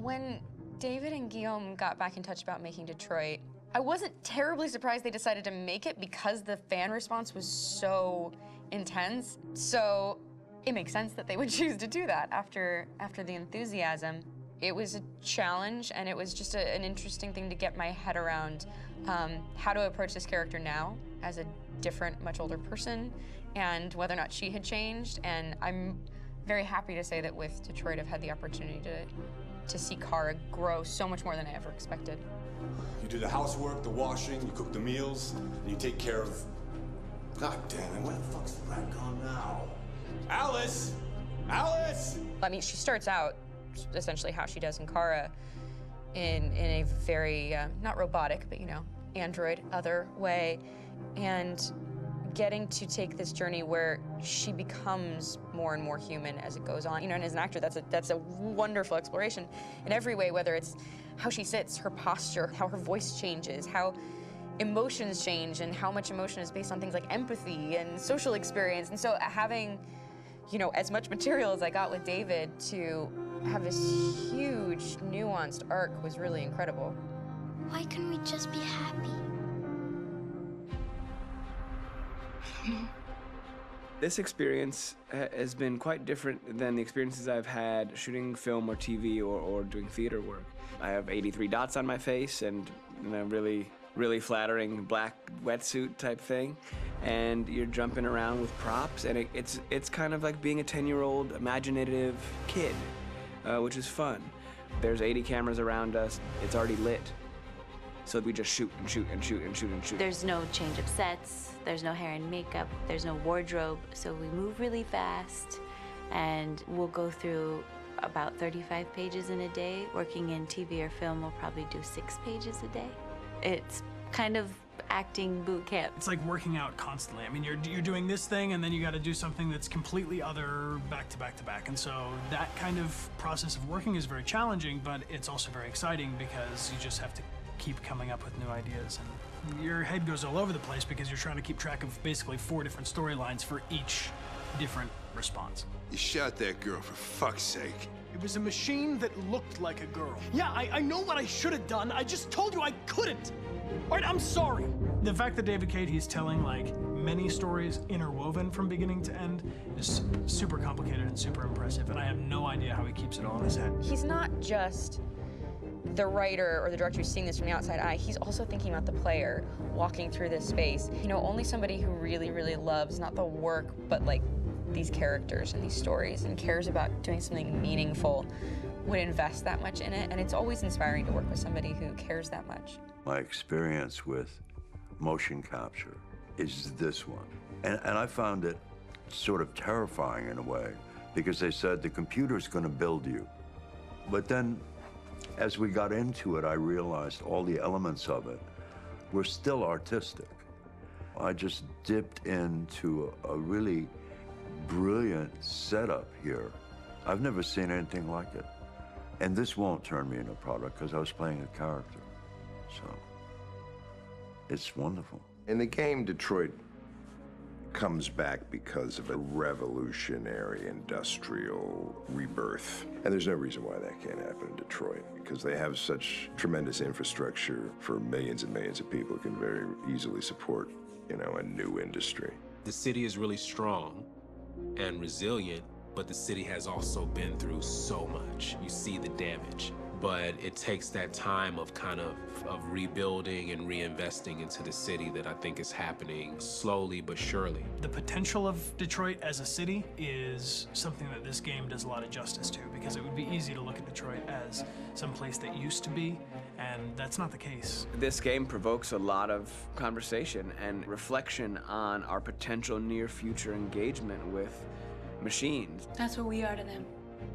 When David and Guillaume got back in touch about making Detroit, I wasn't terribly surprised they decided to make it because the fan response was so intense. So it makes sense that they would choose to do that after the enthusiasm. It was a challenge, and it was just an interesting thing to get my head around how to approach this character now as a different, much older person, and whether or not she had changed. And I'm very happy to say that with Detroit, I've had the opportunity to see Kara grow so much more than I ever expected. You do the housework, the washing, you cook the meals, and you take care of... God damn it, where the fuck's the rat gone now? Alice! Alice! I mean, she starts out essentially how she does in Kara in a very, not robotic, but, you know, android, other way, and getting to take this journey where she becomes more and more human as it goes on. You know, and as an actor, that's a wonderful exploration in every way, whether it's how she sits, her posture, how her voice changes, how emotions change, and how much emotion is based on things like empathy and social experience. And so having, you know, as much material as I got with David to have this huge, nuanced arc was really incredible. Why couldn't we just be happy? This experience has been quite different than the experiences I've had shooting film or TV or doing theater work. I have 83 dots on my face and a really flattering black wetsuit type thing, and you're jumping around with props, and it's kind of like being a 10-year-old imaginative kid, which is fun. There's 80 cameras around us. It's already lit. So we just shoot and shoot and shoot and shoot and shoot. There's no change of sets, there's no hair and makeup, there's no wardrobe, so we move really fast, and we'll go through about 35 pages in a day. Working in TV or film, we'll probably do 6 pages a day. It's kind of acting boot camp. It's like working out constantly. I mean, you're doing this thing, and then you got to do something that's completely other back to back to back. And so that kind of process of working is very challenging, but it's also very exciting because you just have to keep coming up with new ideas, and your head goes all over the place because you're trying to keep track of basically 4 different storylines for each different response. You shot that girl, for fuck's sake. It was a machine that looked like a girl. Yeah, I know what I should have done. I just told you I couldn't. All right, I'm sorry. The fact that David Cade, he's telling like many stories interwoven from beginning to end is super complicated and super impressive, and I have no idea how he keeps it all in his head. He's not just the writer or the director who's seeing this from the outside eye, he's also thinking about the player walking through this space. You know, only somebody who really, really loves not the work, but like these characters and these stories and cares about doing something meaningful would invest that much in it. And it's always inspiring to work with somebody who cares that much. My experience with motion capture is this one. And I found it sort of terrifying in a way because they said the computer's going to build you. But then as we got into it, I realized all the elements of it were still artistic. I just dipped into a really brilliant setup here. I've never seen anything like it. And this won't turn me into a product because I was playing a character. So it's wonderful. In the game, Detroit comes back because of a revolutionary industrial rebirth. And there's no reason why that can't happen in Detroit, because they have such tremendous infrastructure for millions and millions of people who can very easily support, you know, a new industry. The city is really strong and resilient, but the city has also been through so much. You see the damage. But it takes that time of kind of rebuilding and reinvesting into the city that I think is happening slowly but surely. The potential of Detroit as a city is something that this game does a lot of justice to, because it would be easy to look at Detroit as some place that used to be, and that's not the case. This game provokes a lot of conversation and reflection on our potential near-future engagement with machines. That's what we are to them.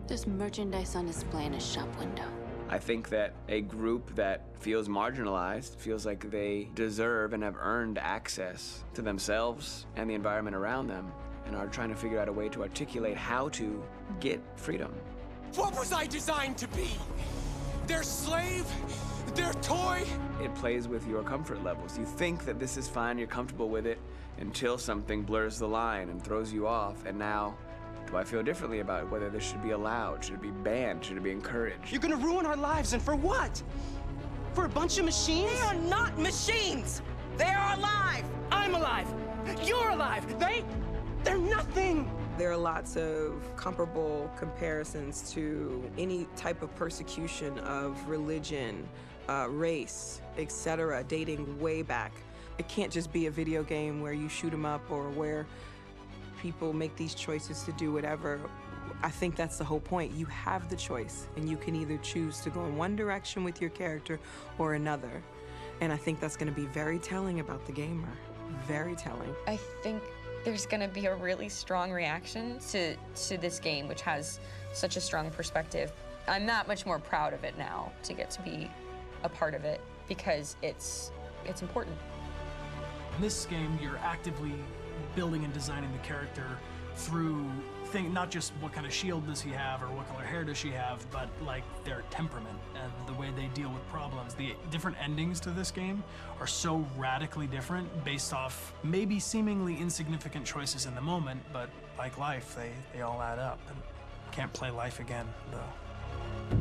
Just merchandise on display in a shop window. I think that a group that feels marginalized, feels like they deserve and have earned access to themselves and the environment around them, and are trying to figure out a way to articulate how to get freedom. What was I designed to be? Their slave? Their toy? It plays with your comfort levels. You think that this is fine, you're comfortable with it, until something blurs the line and throws you off, and now Do I feel differently about whether this should be allowed? Should it be banned? Should it be encouraged? You're gonna ruin our lives, and for what? For a bunch of machines? They are not machines! They are alive! I'm alive! You're alive! They're nothing! There are lots of comparable comparisons to any type of persecution of religion, race, etc., dating way back. It can't just be a video game where you shoot 'em up or where people make these choices to do whatever. I think that's the whole point. You have the choice, and you can either choose to go in one direction with your character or another. And I think that's going to be very telling about the gamer. Very telling. I think there's going to be a really strong reaction to this game, which has such a strong perspective. I'm that much more proud of it now to get to be a part of it because it's important. In this game, you're actively building and designing the character through not just what kind of shield does he have or what color hair does she have, but like their temperament and the way they deal with problems. The different endings to this game are so radically different based off maybe seemingly insignificant choices in the moment, but like life, they all add up. And can't play life again, though.